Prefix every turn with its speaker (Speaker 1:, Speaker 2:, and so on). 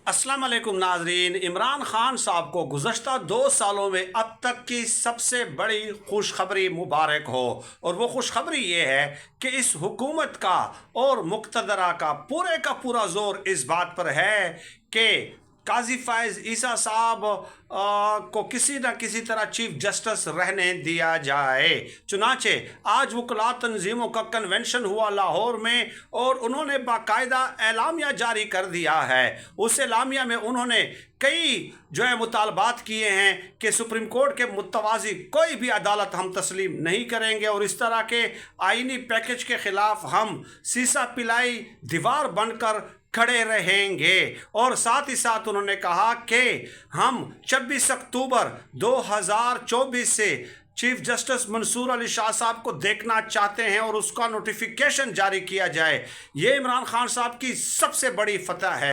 Speaker 1: अस्सलाम वालेकुम नाजरीन। इमरान खान साहब को गुज़श्ता 2 सालों में अब तक की सबसे बड़ी खुशखबरी मुबारक हो, और वो खुशखबरी ये है कि इस हुकूमत का और मुक़्तदरा का पूरा ज़ोर इस बात पर है कि काजी फ़ाइज़ ईसा साहब को किसी न किसी तरह चीफ जस्टिस रहने दिया जाए। चुनाचे आज वकला तंजीमों का कन्वेंशन हुआ लाहौर में, और उन्होंने बाकायदा एलामिया जारी कर दिया है। उस एलामिया में उन्होंने कई मुतालबात किए हैं कि सुप्रीम कोर्ट के मुतवाज़ी कोई भी अदालत हम तस्लीम नहीं करेंगे, और इस तरह के आइनी पैकेज के ख़िलाफ़ हम सीसा पिलाई दीवार बनकर खड़े रहेंगे। और साथ ही साथ उन्होंने कहा कि हम 26 अक्टूबर 2024 से चीफ जस्टिस मंसूर अली शाह साहब को देखना चाहते हैं, और उसका नोटिफिकेशन जारी किया जाए। ये इमरान खान साहब की सबसे बड़ी फतह है।